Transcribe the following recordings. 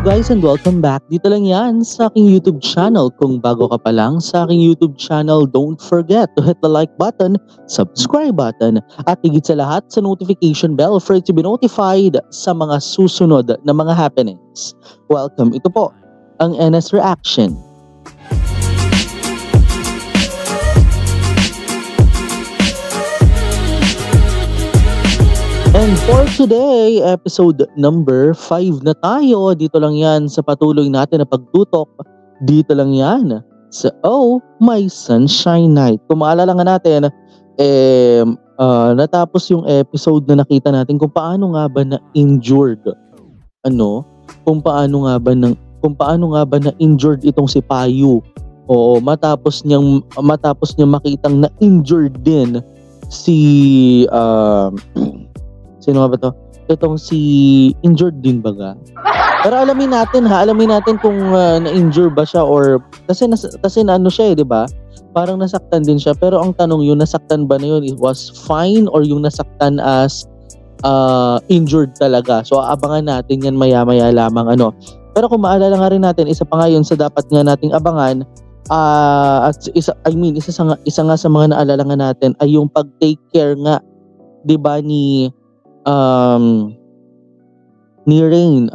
guys and welcome back. Dito lang yan sa aking YouTube channel. Kung bago ka pa lang sa aking YouTube channel, don't forget to hit the like button, subscribe button, at higit sa lahat sa notification bell for you to be notified sa mga susunod na mga happenings. Welcome, ito po ang NS Reaction. And for today, episode number 5 na tayo. Dito lang yan sa patuloy natin na pagtutok. Dito lang yan sa Oh My Sunshine Night. Kung maalala nga natin, natapos yung episode na nakita natin kung paano nga ba na injured. Kung paano nga ba na injured itong si Payu. Oo, matapos niyang makitang na injured din si sino nga ba to? Itong si injured din baga. Pero alamin natin kung na-injure ba siya or kasi na ano siya 'di ba? Parang nasaktan din siya. Pero ang tanong yung nasaktan ba na yun, it was fine or yung nasaktan as injured talaga. So abangan natin yan maya-maya lamang Pero kung maalala nga rin natin, isa pa nga yun sa dapat nga nating abangan at isa nga sa mga naalala nga natin ay yung pag-take care nga 'di ba ni Rain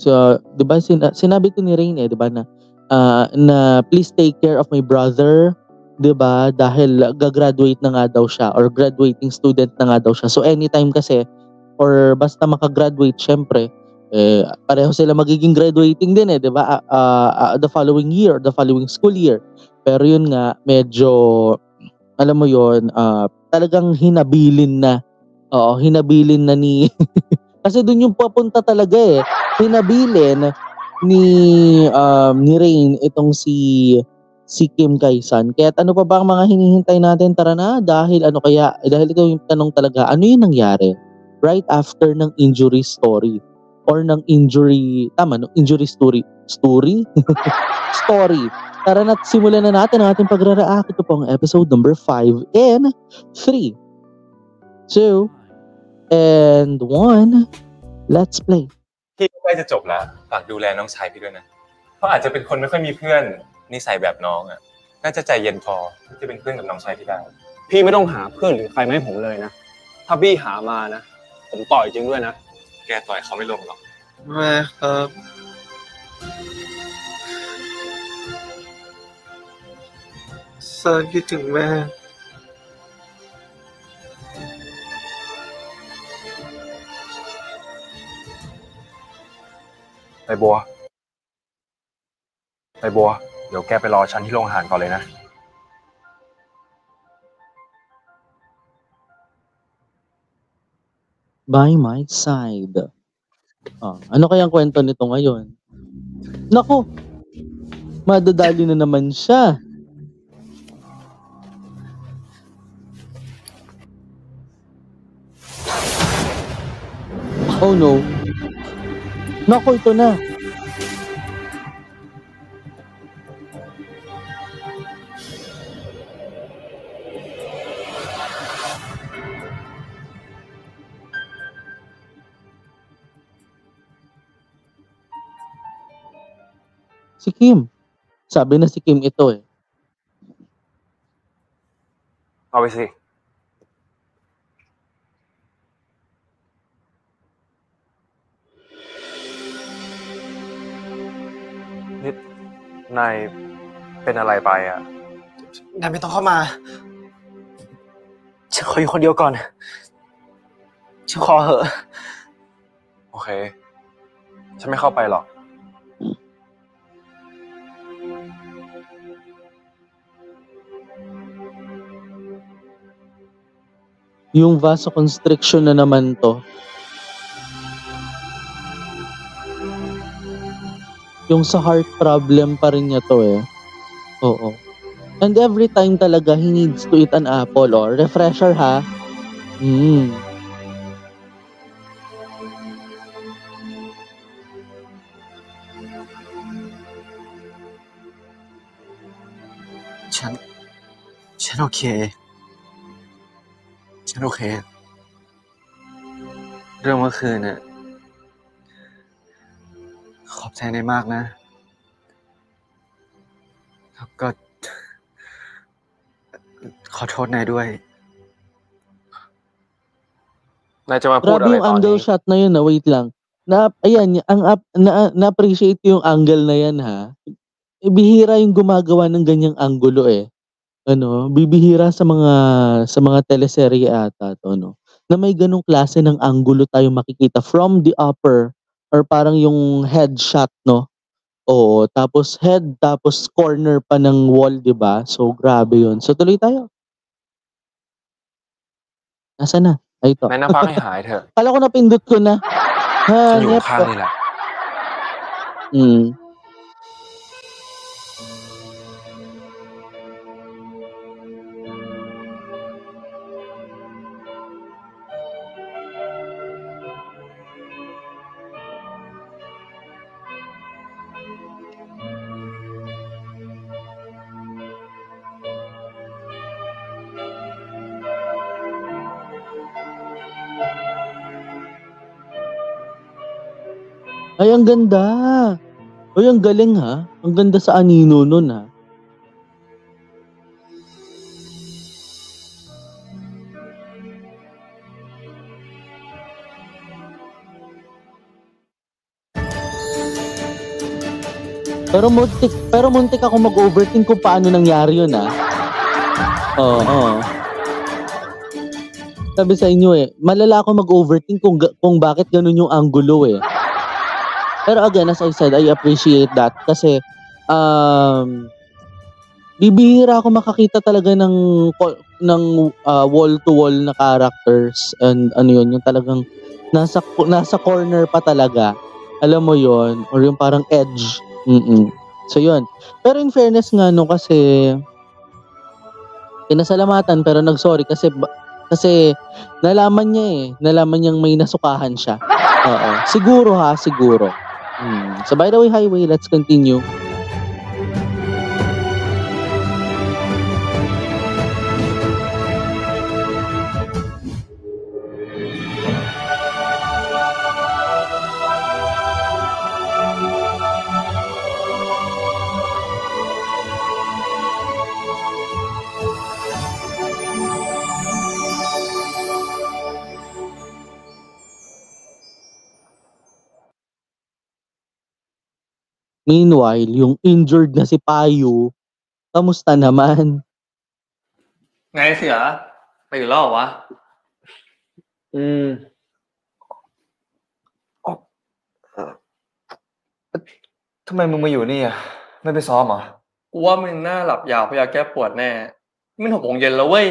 so 'di ba sinabi to ni Rain 'di ba na please take care of my brother 'di ba dahil gagraduate na nga daw siya or graduating student na nga daw siya, so anytime kasi or basta makagraduate syempre pareho sila magiging graduating din 'di ba the following year, the following school year. Pero yun nga medyo alam mo yun talagang hinabilin na ni kasi doon yung papunta talaga hinabilin ni Rain itong si Kim Kaisan. Kaya ano pa ba ang mga hinihintay natin? Tara na, dahil dahil ito yung tanong talaga, ano yung nangyari right after ng injury story or ng injury story story. Tara na, simulan na natin ang ating pagre-react. Ito po ang episode number 5 in 3 2 and 1. Let's play. พี่ใกล้จะจบแล้วฝากดูแลน้องชายพี่ด้วยนะเขาอาจจะเป็นคนไม่ค่อยมีเพื่อนนิสัยแบบน้องอ่ะน่าจะใจเย็นพอที่จะเป็นเพื่อนกับน้องชายพี่ได้พี่ไม่ต้องหาเพื่อนหรือใครมาให้ผมเลยนะถ้าพี่หามานะผมต่อยจริงด้วยนะแกต่อยเขาไม่ลงหรอกแม่ครับซันคิดถึงแม่ไปบัวเดี๋ยวแกไปรอฉันที่โรงอาหารก่อนเลยนะ By my side. Ano kayang kwento nito ngayon? Naku, madadali na naman siya. Oh no. Naku, ito na. Si Kim. Sabi na si Kim ito eh. เอาไปสินี่นายเป็นอะไรไปอ่ะนายไม่ต้องเข้ามาฉันขออยู่คนเดียวก่อนฉันขอเหอะโอเคฉันไม่เข้าไปหรอกYung vasoconstriction na naman to. Yung sa heart problem pa rin niya to eh. Oo. And every time talaga he needs to eat an apple or refresher ha.ฉันโอเคเรื่องเมื่อคืนน่ะ ขอบใจนายมากนะแล้วก็ขอโทษนายด้วย นายจะมาพูด Grabe อะไร yung ตอน angle นี้ shot na yun, wait lang. Ayan, na-appreciate ko yung angle na yan, ha. Bihira yung gumagawa ng ganyang anggulo, eh. Ano, bibihira sa mga teleserye ata 'to 'no, na may gano'ng klase ng anggulo tayong makikita from the upper or parang yung headshot 'no, oo, tapos head tapos corner pa ng wall 'di ba? So grabe 'yun. So tuloy tayo, nasaan na? Ay ito. นายนั่งพักให้หายเถอะ Akala ko napindot ko na. ฉันอยู่ Hanep. ข้างๆนี่แหละ Hmm. Ay ang ganda. Uy ang galing, ha. Ang ganda sa anino nun, ha. Pero muntik ako mag-overthink kung paano nangyari yun, ah. Oo. Sabi sa inyo, eh, malala ako mag-overthink kung bakit ganun yung anggulo, eh. Pero again, as I said, I appreciate that kasi, bibihira ako makakita talaga ng wall to wall na characters and ano yun, yung talagang nasa corner pa talaga. Alam mo yon or yung parang edge. So yun. Pero in fairness nga no kasi pinasalamatan pero nag-sorry kasi nalaman niya nalaman niyang may nasukahan siya. Oo. Siguro. So by the way, Highway, let's continue. Meanwhile, yung injured na si Payu, kamusta naman? ไงเสือตื่นแล้วเหรอวะ ทำไมมึงมาอยู่นี่อ่ะ ไม่ไปซ้อมเหรอ กูว่ามึงน่าหลับยาวเพราะยาแก้ปวดแน่มัน6 โมงเย็นแล้วเว้ย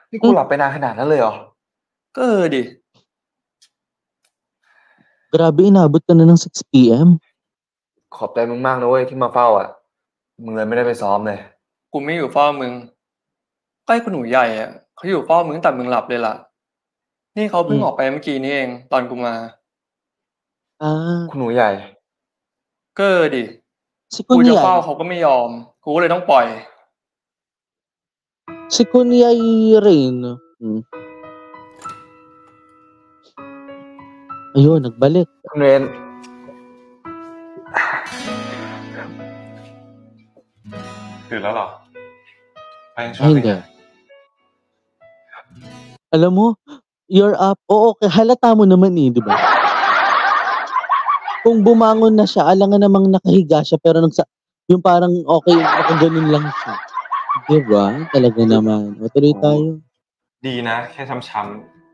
นี่กูหลับไปนานขนาดนั้นเลยเหรอ ก็ดิ Grabe, inabot ka na ng 6 PM. ขอบใจมึงมากนะเว้ยที่มาเฝ้าอ่ะ มึงเลยไม่ได้ไปซ้อมเลย กูไม่อยู่เฝ้ามึงใกล้คุณหนูใหญ่อ่ะเขาอยู่เฝ้ามึงตั้งแต่มึงหลับเลยล่ะ นี่เขาเพิ่งออกไปเมื่อกี้นี่เองตอนกูมา คุณหนูใหญ่ ก็ดิ Si กูจะ Kunyai. เฝ้าเขาก็ไม่ยอม กูก็เลยต้องปล่อย Si Kunyai rin. Ayun, nagbalik. คุณเรน ตื่นแล้วเหรอไปยังชอบ Ay, ไป hindi. นะ Alam mo, you're up. Oo, halata mo naman di ba? Kung bumangon na siya, alangan namang nakahiga siya pero yung parang okay, nakaganon lang siya. Di ba? Talaga naman. O, tuloy tayo. ดีนะแค่ช้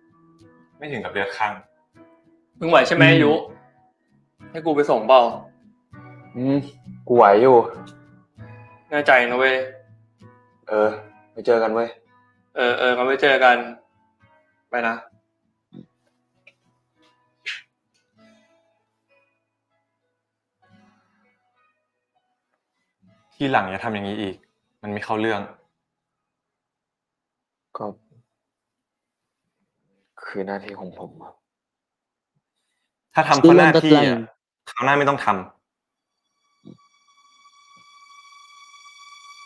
ำๆไม่ถึงกับเลือดข้าง มึงไหวใช่ไหมอายุ ให้กูไปส่งเปล่า กูไหวอยู่ แน่ใจนะเว้ย ไปเจอกันเว้ย งั้นไปเจอกัน ไปนะ ทีหลังอย่าทำอย่างนี้อีก มันไม่เข้าเรื่อง ก็คือหน้าที่ของผมอะ ถ้าทำเพราะ Still ห on น้า that ที่ line. คราวหน้าไม่ต้องทำ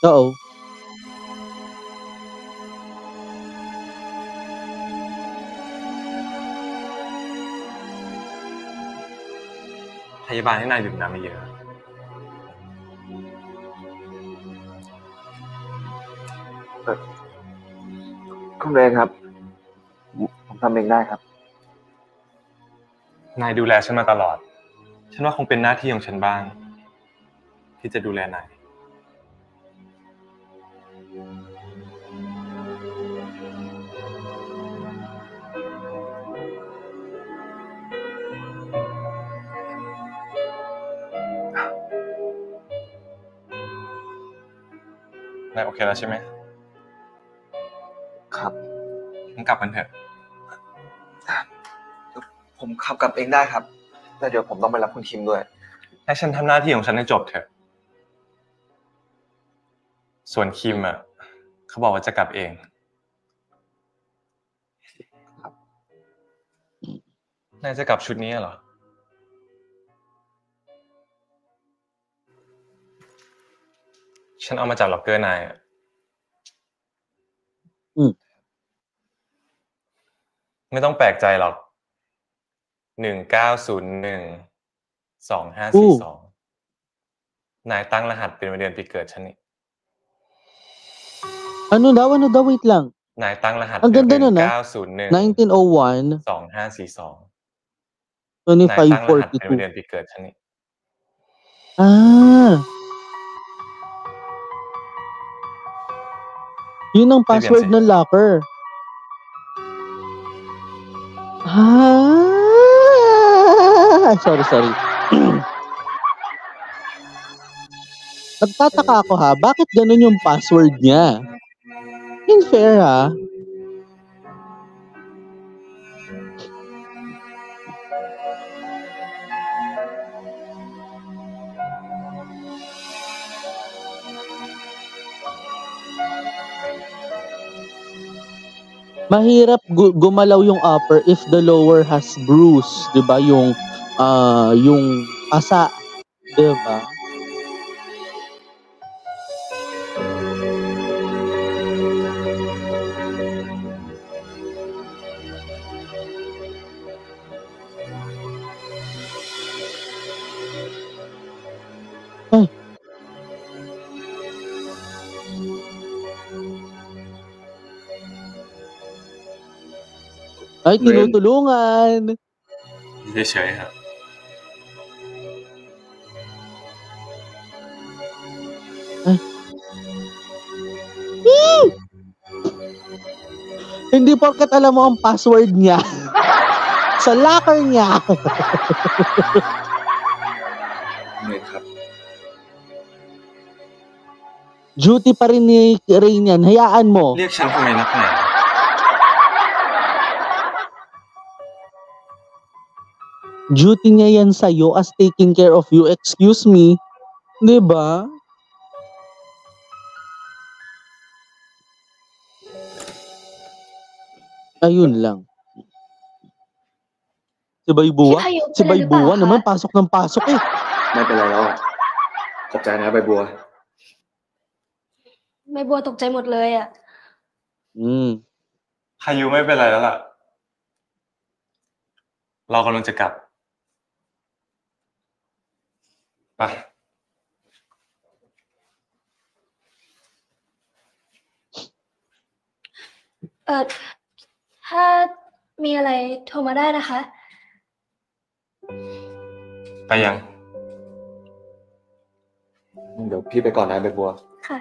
Oo. พยาบาลให้นายดื่มน้ำเยอะ คุณเรนครับ ผมทำเองได้ครับ นายดูแลฉันมาตลอด ฉันว่าคงเป็นหน้าที่ของฉันบ้าง ที่จะดูแลนาย นายโอเคแล้วใช่ไหม ครับ งั้นกลับกันเถอะ ผมขับกลับเองได้ครับ แต่เดี๋ยวผมต้องไปรับคุณคิมด้วย ให้ฉันทำหน้าที่ของฉันให้จบเถอะ ส่วนคิมอ่ะเขาบอกว่าจะกลับเอง นายจะกลับชุดนี้เหรอ ฉันเอามาจากล็อกเกอร์นายอ่ะ ไม่ต้องแปลกใจหรอก 19012542 นายตั้งรหัสเป็นวันเดือนปีเกิดฉันนี่ Ano daw? Wait lang. นายตั้งรหัส Ang ganda nun, 1901, 2542 นายตั้งรหัสเป็นวันเดือน 2542. ปีเกิดฉันนี่ Ah. Yun ang password ng locker. Ah. Sorry. Nagtataka ako ha, bakit ganun yung password niya? Unfair ha. Mahirap gumalaw yung upper if the lower has bruise, 'di ba? Yung pasa, 'di ba? Ay, tinutulungan. เฉยๆครับ Hindi porket alam mo ang password niya sa locker niya. เรนครับ Duty pa rin ni Rain yan. Hayaan mo. เรียกฉันทำไมนักหนา Duty niya yan sa'yo as taking care of you. Excuse me. 'Di ba? Ayun lang. Si Baybuwa? Si Baybuwa naman pasok ng pasok eh. ไม่เป็นไรแล้วอะขอบใจนะใบบัว ใบบัวตกใจหมดเลยอ่ะ พายุไม่เป็นไรแล้วล่ะ เรากำลังจะกลับ ไป ถ้ามีอะไรโทรมาได้นะคะ ไปยัง เดี๋ยวพี่ไปก่อนนะใบบัว ค่ะ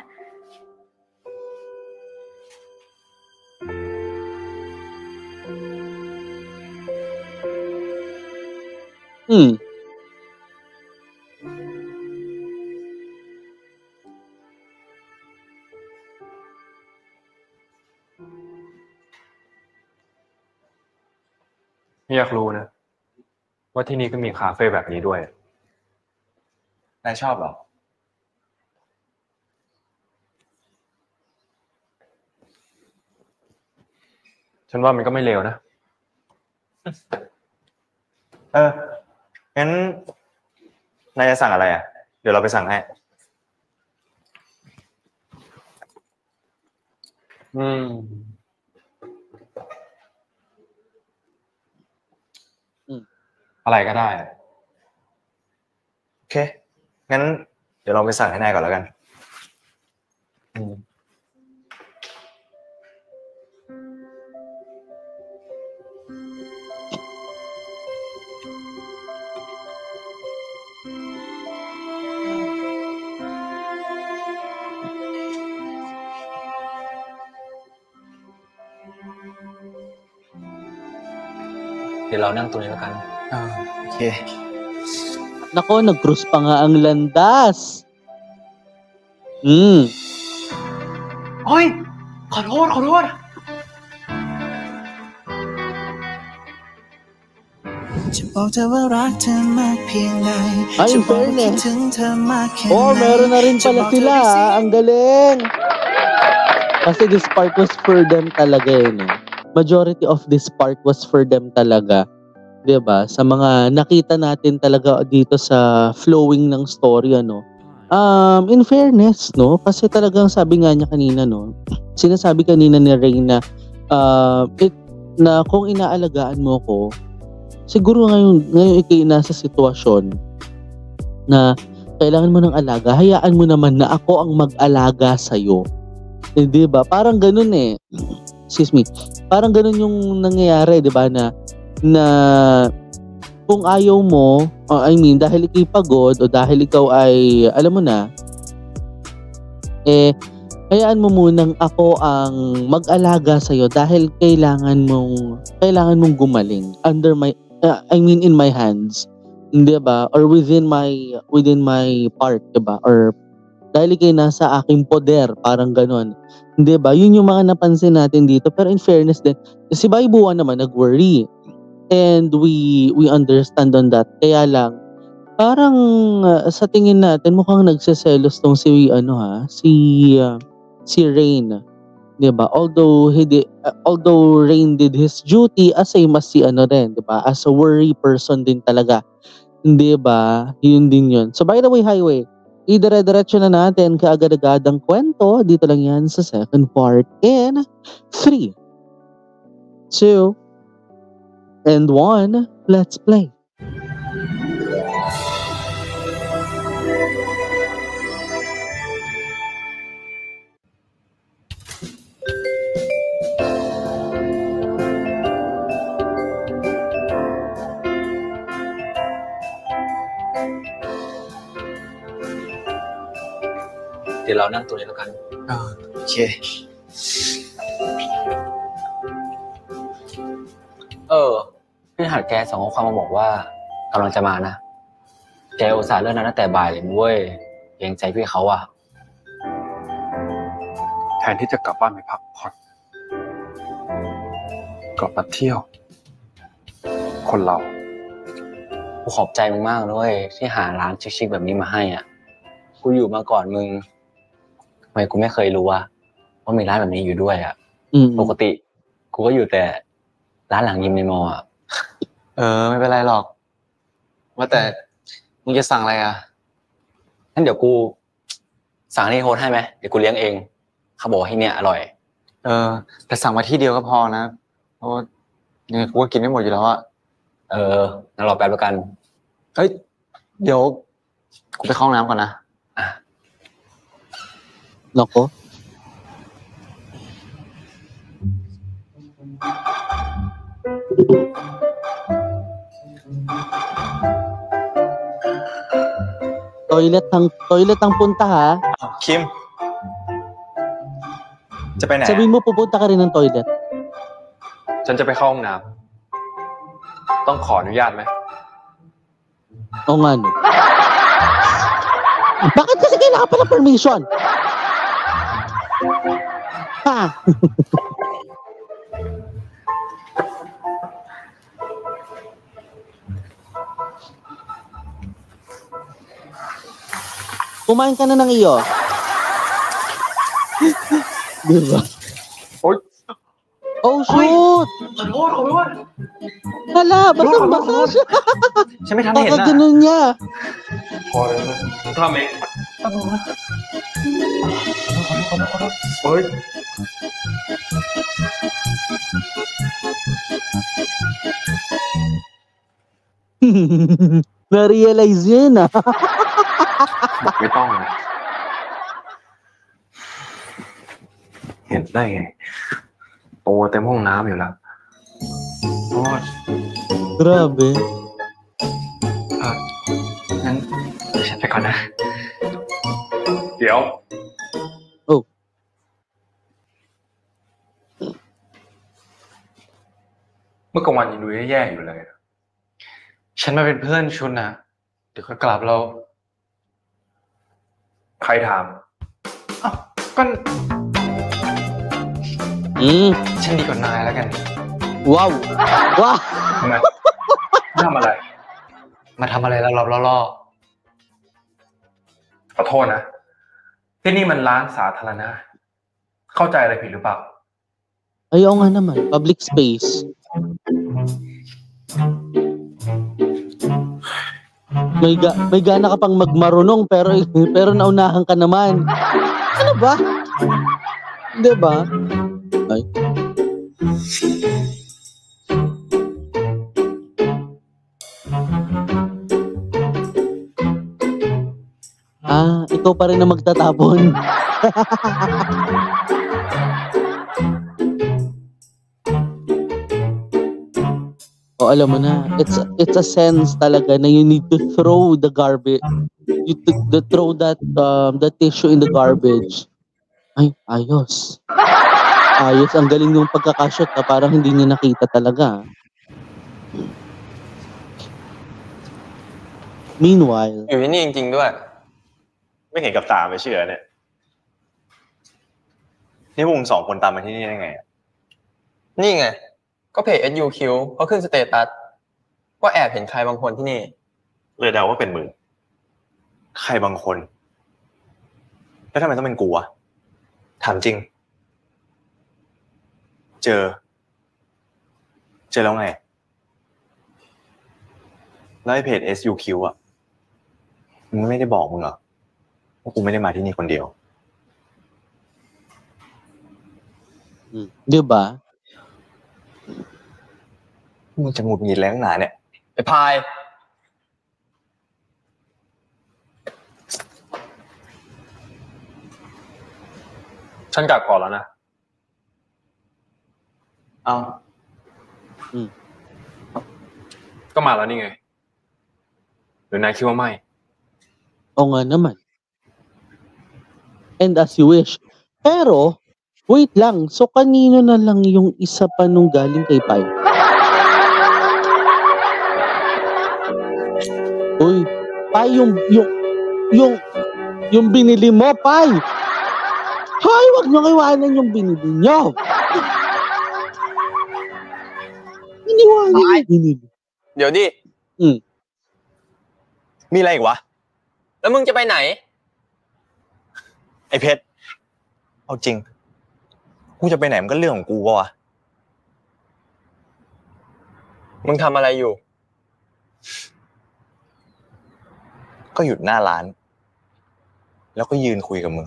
อยากรู้นะ ว่าที่นี่ก็มีคาเฟ่แบบนี้ด้วย นายชอบเหรอ ฉันว่ามันก็ไม่เลวนะ งั้นนายจะสั่งอะไรอ่ะ เดี๋ยวเราไปสั่งให้ อะไรก็ได้ งั้นเดี๋ยวลองไปสั่งให้นายก่อนแล้วกัน เดี๋ยวเรานั่งตรงนี้แล้วกัน โอเค Nako, nag-cruise pa nga ang landas. โอ้ย ขอโทษ จะบอกเธอว่ารักเธอมากเพียงใด Ay, จะ in บอกว่าคิด fairness. ถึงเธอมากแค่ Oh, ไหน meron na rin pala sila. Ang galing. Kasi this part was for them talaga yun. Majority of this part was for them talaga. 'Di ba? Sa mga nakita natin talaga dito sa flowing ng story, ano. In fairness, no? Kasi talagang sabi nga niya kanina, no? Sinasabi kanina ni Rain na na kung inaalagaan mo ko, siguro ngayon ikay nasa sitwasyon na kailangan mo ng alaga, hayaan mo naman na ako ang mag-alaga sa'yo. Eh, di ba? Parang ganun eh. Excuse me. Parang ganun yung nangyayari, di ba? Na kung ayaw mo, dahil ikay pagod o dahil ikaw ay, alam mo na, hayaan mo munang ako ang mag-alaga sa'yo dahil kailangan mong gumaling under my, in my hands. Hindi ba? Or within my part, di ba? Or dahil ikay nasa aking poder, parang ganon. Hindi ba? Yun yung mga napansin natin dito. Pero in fairness din, si Baibuan naman nag-worry. And we understand on that. Kaya lang, parang sa tingin natin, mukhang nagseselos tong si Rain. Diba? Although Rain did his duty as same as si rin, diba? As a worry person din talaga. Hindi ba? Yun din yun. So by the way, Highway, idire-diretso na natin kaagad-agadang kwento. Dito lang yan sa second part in 3, 2, and 1. Let's play. Thìเรานั่งตรงนี้แล้วกัน โอเค พี่หัดแกส่งข้อความมาบอกว่ากำลังจะมานะ แกอุตส่าห์เลื่อนนัดตั้งแต่บ่ายเลยเว้ยเกรงใจพี่เขาอะ แทนที่จะกลับบ้านไปพักผ่อนกลับมาเที่ยว คนเรา กูขอบใจมึงมากเลยเว้ยที่หาร้านชิคๆแบบนี้มาให้อ่ะกูอยู่มาก่อนมึงทำไมกูไม่เคยรู้ว่ามีร้านแบบนี้อยู่ด้วยอ่ะปกติกูก็อยู่แต่ร้านหลังยิมในมออ่ะ ไม่เป็นไรหรอก ว่าแต่มึงจะสั่งอะไรอ่ะ งั้นเดี๋ยวกูสั่งนี่โฮสให้ไหมเดี๋ยวกูเลี้ยงเองเขาบอกว่าที่เนี่ยอร่อย แต่สั่งมาที่เดียวก็พอนะเพราะยังไงกูก็กินไม่หมดอยู่แล้วอ่ะ งั้นรอแป๊บแล้วกัน เฮ้ยเดี๋ยวกูไปเข้าห้องน้ำก่อนนะ Nako. Toilet ang punta ha. คิม จะไปไหน Sabihin mo pupunta ka rin ng toilet. ฉันจะไปเข้าห้องน้ำต้องขออนุญาตไหม O nga no. Bakit kasi kailangan pala permission? Ha? Kumain ka na ng iyo. Diba? Oy! Oh, shoot! ขอโทษ Hala, basang-basa siya. ฉันไม่ทันได้เห็น Baka นะ ganun niya. พอเลยนะผมทำเองโอ๊ย Na-realize yun ah. บอกไม่ต้องนะเห็นได้ไงโตเต็มห้องน้ำอยู่แล้วโอ้ย Grabe. งั้นฉันไปก่อนนะ เดี๋ยว Oh. เมื่อกลางวันยังดูแย่ๆอยู่เลย ฉันมาเป็นเพื่อนชุนนะเดี๋ยวค่อยกลับเรา ใครถาม อ้าวก็ ฉันดีกว่านายแล้วกัน Wow. Wow. ทำไมทำอะไร มาทำอะไรแล้วล่อ ขอโทษนะ ที่นี่มันร้านสาธารณะ เข้าใจอะไรผิดหรือเปล่า Ayaw nga naman. Public space. May gana ka pang magmarunong pero naunahan ka naman. Ano ba? Hindi ba? Ay. Ikaw pa rin na magtatapon. O alam mo na, it's a sense talaga na you need to throw the garbage. You throw that the tissue in the garbage. Ay, ayos. Ayos, ang galing yung pagkakashot na parang hindi niya nakita talaga. Meanwhile, อยู่ที่นี่จริงๆด้วย ไม่เห็นกับตาไม่เชื่อเนี่ยนี่พวกมึง2 คนตามมาที่นี่ได้ไงอะ นี่ไง ก็เพจ SUQ เขาขึ้นสเตตัสว่าแอบเห็นใครบางคนที่นี่ เลยเดาว่าเป็นมึงใครบางคนแล้วทำไมต้องเป็นกูวะถามจริงเจอแล้วไงแล้วไอ้เพจ SUQ อ่ะมึงไม่ได้บอกมึงเหรอว่ากูไม่ได้มาที่นี่คนเดียว di ba? มึงจะหงุดหงิดแรงหนาเนี่ย ไอ้พาย ฉันกลับก่อนแล้วนะ เอา ก็มาแล้วนี่ไง หรือนายคิดว่าไม่ Oo nga naman. And as you wish. Pero, wait lang. So, kanino na lang yung isa pa nung galing kay Pai? Uy, Pai, yung binili mo, Pai! Hoy, wag nyo iwanan yung binili nyo! Iniwanan yung binili. เดี๋ยวดิ มีอะไรอีกวะ แล้วมึงจะไปไหน ไอ้เพชรเอาจริงกูจะไปไหนมันก็เรื่องของกูวะ มึงทำอะไรอยู่ ก็หยุดหน้าร้าน แล้วก็ยืนคุยกับมึง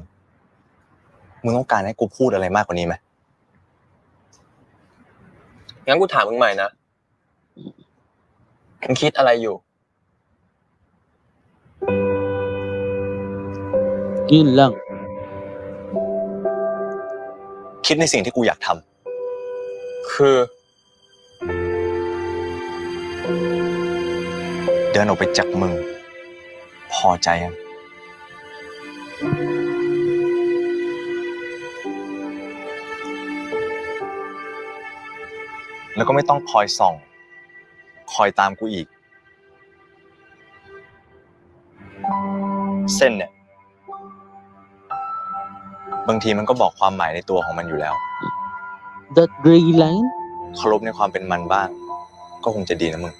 ต้องการให้กูพูดอะไรมากกว่านี้ไหม งั้นกูถามมึงใหม่นะ มึงคิดอะไรอยู่ Yun lang. คิดในสิ่งที่กูอยากทำ คือ เดินออกไปจากมึงพอใจยังแล้วก็ไม่ต้องคอยส่องคอยตามกูอีกเส้นเนี่ยบางทีมันก็บอกความหมายในตัวของมันอยู่แล้ว That gray line? เคารพในความเป็นมันบ้างก็คงจะดีนะมึง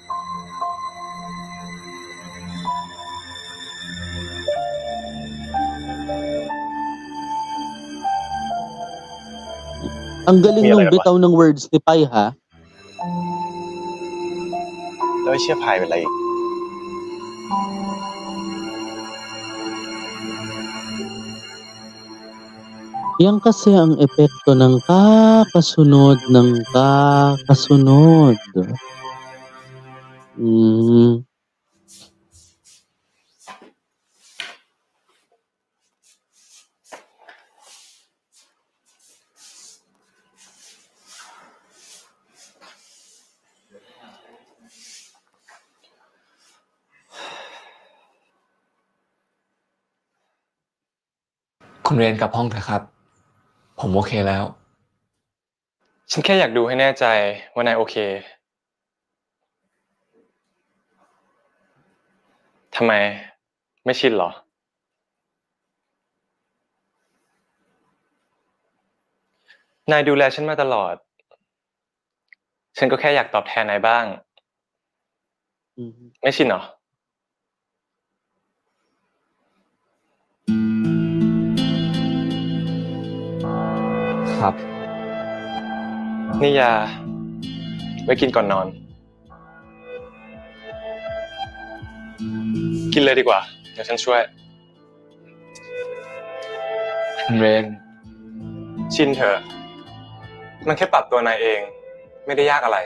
Ang galing nung bitaw ng words ni Pai, ha? แล้วไอ้เชี่ยพายเป็นอะไรอีก Yan kasi ang epekto ng kakasunod ng kakasunod. คุณเรนกลับห้องเถอะครับ ผมโอเคแล้ว ฉันแค่อยากดูให้แน่ใจว่านายโอเคทำไมไม่ชินเหรอ นายดูแลฉันมาตลอด ฉันก็แค่อยากตอบแทนนายบ้าง ไม่ชินเหรอ ครับ นี่ยาไว้กินก่อนนอน กินเลยดีกว่า เดี๋ยวฉันช่วย คุณเรน ชินเถอะมันแค่ปรับตัวนายเอง ไม่ได้ยากอะไร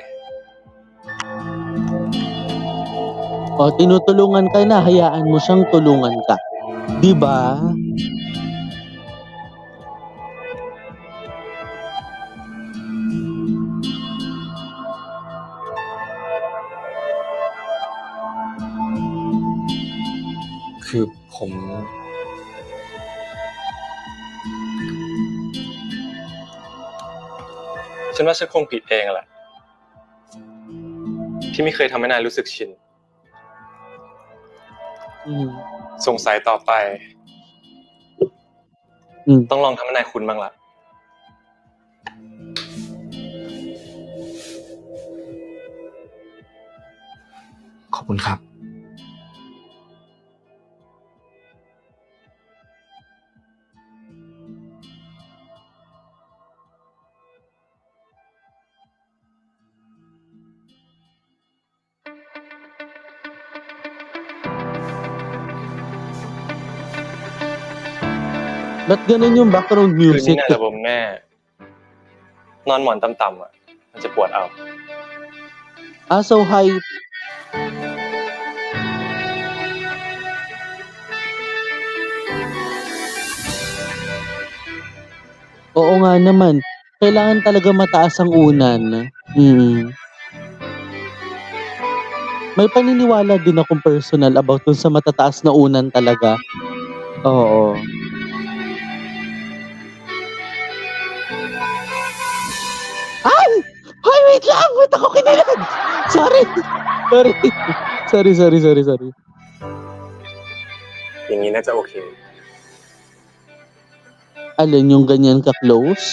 tinutulungan ka na, hayaan mo siyang tulungan ka. 'Di ba? คือผม ฉันว่าฉันคงผิดเองแหละ ที่ไม่เคยทำให้นายรู้สึกชิน สงสัยต่อไป ต้องลองทำให้นายคุ้นบ้างละ ขอบคุณครับ Ba't ganun yung background คืนนี้ music? นายระบมแน่ นอนหมอนต่ำๆอ่ะ มันจะปวดเอา So high. Oo nga naman. Kailangan talaga mataas ang unan. May paniniwala din akong personal about dun sa matataas na unan talaga. Oo. Ay! Hoy, wait lang! Ba't ako kinilag? Sorry! Sorry. อย่างนี้น่าจะโอเค Alin yung ganyan ka-close?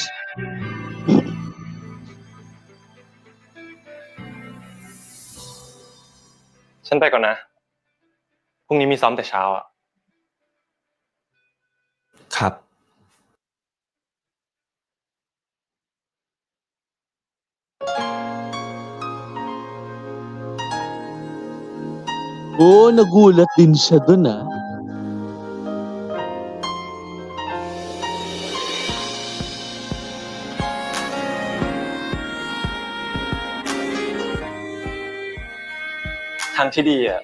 ฉันไปก่อนนะ พรุ่งนี้มีซ้อมแต่เช้าอ่ะ ครับ Oo, nagulat din siya dun ah.ทางที่ดีอ่ะ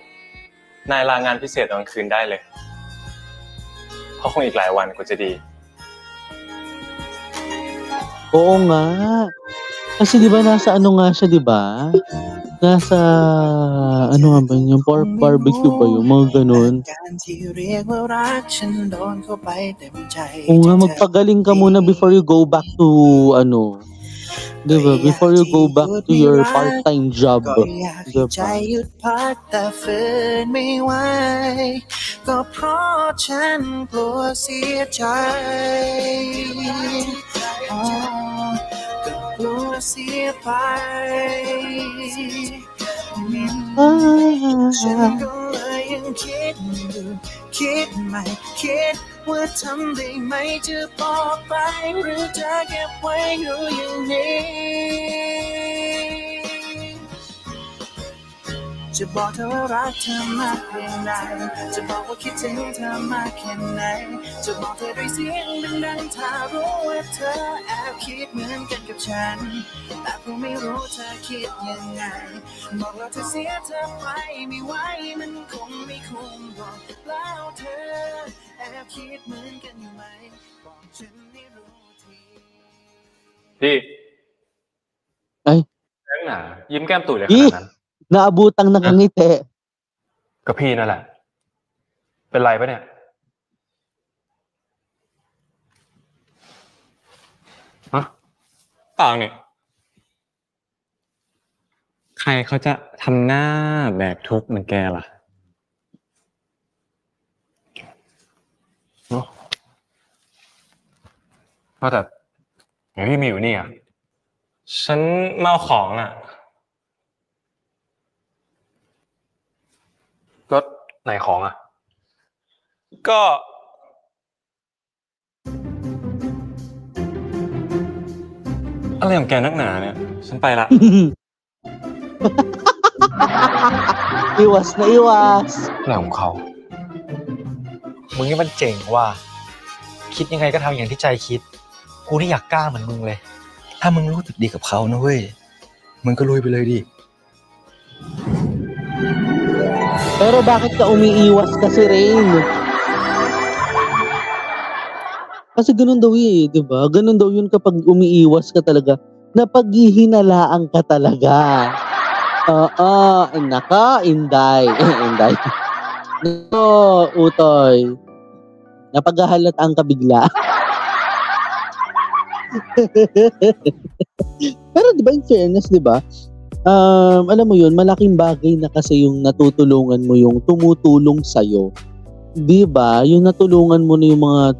นายลางานพิเศษตอนกลางคืนได้เลย เพราะคงอีกหลายวันกว่าจะดี Oo nga. Kasi 'di ba nasa ano nga siya 'di ba? Nasa ano nga ba yun? Pork barbecue ba yun? Mga ganun. Oo nga, magpagaling ka muna before you go back to ano, 'di ba? Before you go back to your part-time job. 'Di ba? ใจหยุดพักแต่ฝืนไม่ไหวก็เพราะฉันกลัวเสียใจก็กลัวเสียไปฉันก็เลยยังคิดอยู่คิดไม่คิดว่าทำได้ไหมจะบอกไปหรือจะเก็บไว้อยู่อย่างนี้จะบอกเธอว่ารักเธอมากเพียงใดจะบอกว่าคิดถึงเธอมากแค่ไหนจะบอกเธอด้วยเสียงดังๆถ้ารู้ว่าเธอแอบคิดเหมือนกันกับฉันแต่ผมไม่รู้เธอคิดยังไงบอกว่าเธอเสียเธอไปไม่ไหวมันคงไม่คุ้มบอกแล้วเธอแอบคิดเหมือนกันอยู่ไหมบอกฉันไม่รู้ที พี่ Ay แรงหนายิ้มแก้มตุ๋ยเลยขนาดนั้น naabutang nakangiti. ก็พี่นั่นแหละ เป็นไรปะเนี่ย เปล่าเนี่ย ใครเขาจะทำหน้าแบกทุกข์เหมือนแกล่ะเพราะแต่พี่มีอยู่นี่อ่ะฉันเมาของอ่ะก็ไหนของอ่ะก็อะไรของแกนักหนาเนี่ยฉันไปละ iwas na iwas อะไรของเขา มึงนี่มันเจ๋งว่ะคิดยังไงก็ทำอย่างที่ใจคิดกูนี่อยากกล้าเหมือนมึงเลยถ้ามึงรู้สึกดีกับเขานะเว้ยมึงก็ลุยไปเลยดิ pero bakit ka umiiwas kasi Rain kasi ganun daw eh, di ba? Ganun daw yun kapag umiiwas ka talaga na paghihinalaan ka talaga. Naka, Inday. Inday. Nako, Utoy. Napaghahalaan ka bigla. Pero di ba in fairness, di ba? Alam mo yun, malaking bagay na kasi yung natutulungan mo yung tumutulong sa'yo. Di ba? Yung natulungan mo na yung mga,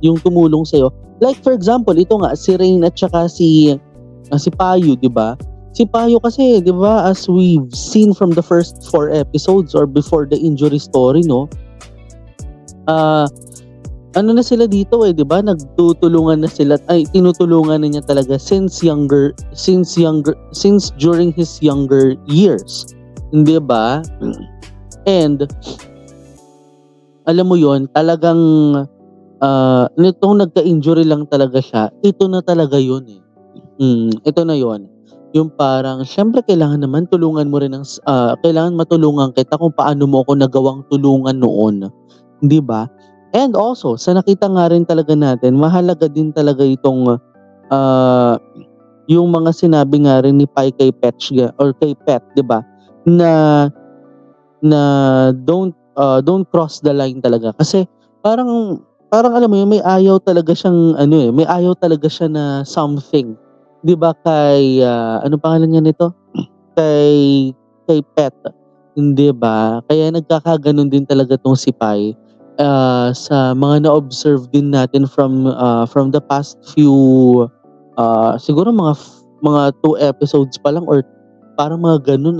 yung tumulong sa'yo. Like for example, ito nga, si Rain at saka si Payo, di ba? Si Payo kasi, di ba, as we've seen from the first 4 episodes or before the injury story, no? Ano na sila dito di ba? Nagtutulungan na sila, tinutulungan na niya talaga since during his younger years. Di ba? And, alam mo yon talagang, nitong nagka-injury lang talaga siya, ito na talaga yun eh. Ito na yon yung parang, syempre kailangan naman tulungan mo rin kailangan matulungan kita kung paano mo ako nagawang tulungan noon. Di ba? And also, sa nakita nga rin talaga natin, mahalaga din talaga itong yung mga sinabi nga rin ni Pai kay Pet or kay Pet, 'di ba? Na don't cross the line talaga kasi parang alam mo yun, may ayaw talaga siyang may ayaw talaga siya na something. 'Di ba kay ano pangalan niya nito? Kay Pet. Hindi ba? Kaya nagkakaganon din talaga tong si Pai. Sa mga na-observe din natin from the past few siguro mga 2 episodes pa lang or parang mga ganun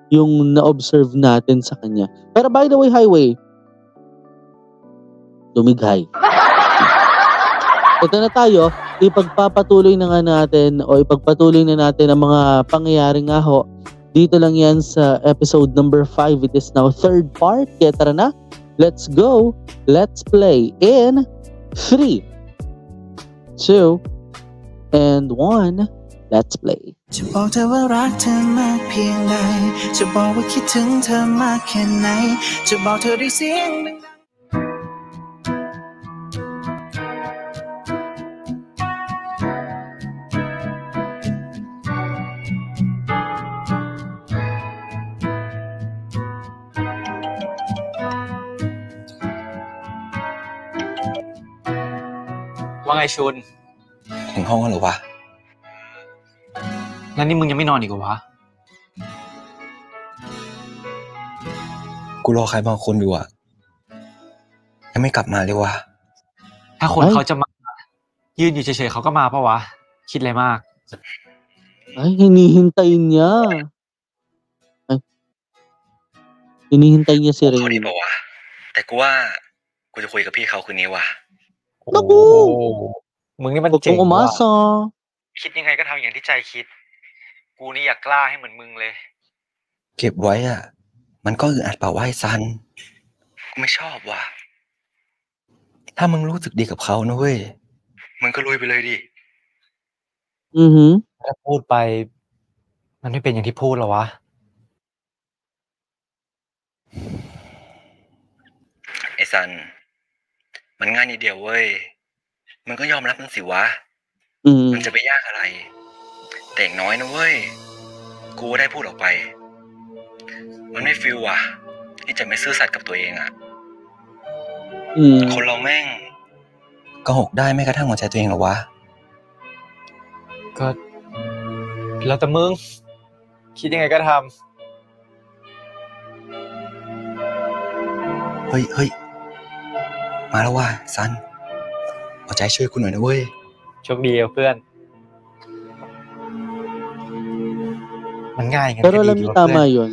yung na-observe natin sa kanya. Pero by the way, Highway, dumighay. Ito na tayo, ipagpatuloy na natin ang mga pangyayari nga ho. Dito lang yan sa episode number 5. It is now 3rd part. Kaya tara na. Let's go. Let's play in 3, 2, and 1. Let's play. จะบอกเธอว่ารักเธอมากเพียงใดจะบอกว่าคิดถึงเธอมากแค่ไหนจะบอกเธอด้วยเสียงดัง ว่าไงชุนถึงห้องแล้วหรอวะแล้วนี่มึงยังไม่นอนอีกเหรอวะกูรอใครบางคนอยู่อ่ะยังไม่กลับมาเลยวะถ้าคนเขาจะมายืนอยู่เฉยๆเขาก็มาปะวะคิดอะไรมาก Ay, hinihintay niya. Ay, hinihintay niya si เขาดี Rain. ปะวะแต่กูว่ากูจะคุยกับพี่เขาคืนนี้ว่ะ Naku! มึงนี่มัน Huwag เจ๋ง kang ว่ะ umasa. คิดยังไงก็ทำอย่างที่ใจคิดกูนี่อยากกล้าให้เหมือนมึงเลยเก็บไว้อ่ะมันก็อึดอัดเปล่าว่าไอ้ซันกูไม่ชอบว่ะถ้ามึงรู้สึกดีกับเขานะเว้ยมึงก็ลุยไปเลยดิถ้าพูดไปมันไม่เป็นอย่างที่พูดหรอวะไอ้ซันมันง่ายนิดเดียวเว้ยมึงก็ยอมรับมันสิวะมันจะไปยากอะไรแต่อย่างน้อยนะเว้ยกูได้พูดออกไปมันไม่ฟีลว่ะที่จะไม่ซื่อสัตย์กับตัวเองอ่ะคนเราแม่งก็หกได้ไม่กระทั่งหัวใจตัวเองหรอวะก็ แล้วแต่มึงคิดยังไงก็ทำเฮ้ยมาแล้วว่ะซันเอาใจช่วยกูหน่อยนะเว้ยโชคดีเพื่อนมันง่ายกัน Pero alam niyo tama yun.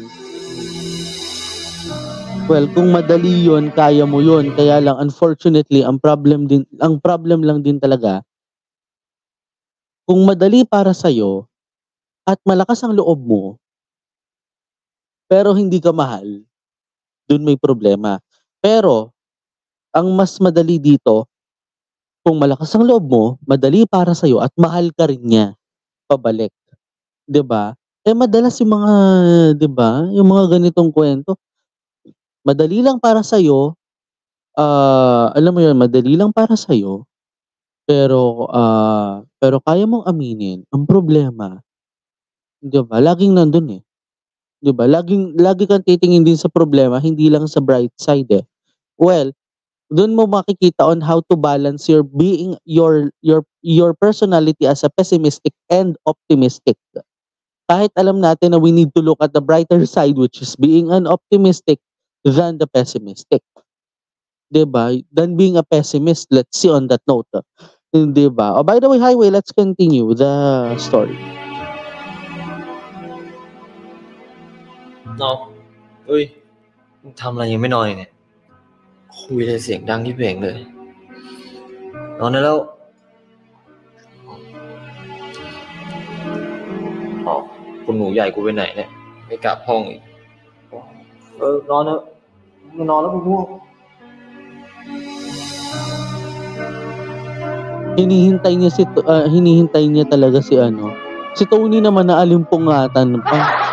Well, kung madali yun, kaya mo yun. Kaya lang, unfortunately, ang problem lang din talaga, kung madali para sa'yo, at malakas ang loob mo, pero hindi ka mahal, dun may problema. Pero, ang mas madali dito, kung malakas ang loob mo, madali para sa'yo, at mahal ka rin niya, pabalik. 'Di ba? Madalas yung mga, 'di ba, yung mga ganitong kwento, madali lang para sa'yo, alam mo yun, madali lang para sa'yo, pero kaya mong aminin, ang problema, 'di ba, laging nandun eh. 'Di ba? Lagi kang titingin din sa problema, hindi lang sa bright side eh. Well, dun mo makikita on how to balance your personality as a pessimistic and optimistic. Kahit alam natin na we need to look at the brighter side, which is being an optimistic than the pessimistic. 'Di ba? Than being a pessimist, let's see on that note. 'Di ba? Oh, by the way, Highway, let's continue the story. น้องเอ้ยทำอะไรยังไม่นอนอีกเนี่ยคุยเลยเสียงดังที่เพ่งเลยนอนได้แล้วอ๋อคุณหนูใหญ่กูไปไหนเนี่ยไม่กลับห้องอีกนอนแล้วนอนแล้วกูง่วง hinihintay niya talaga si Tony naman na alimpungatan pa.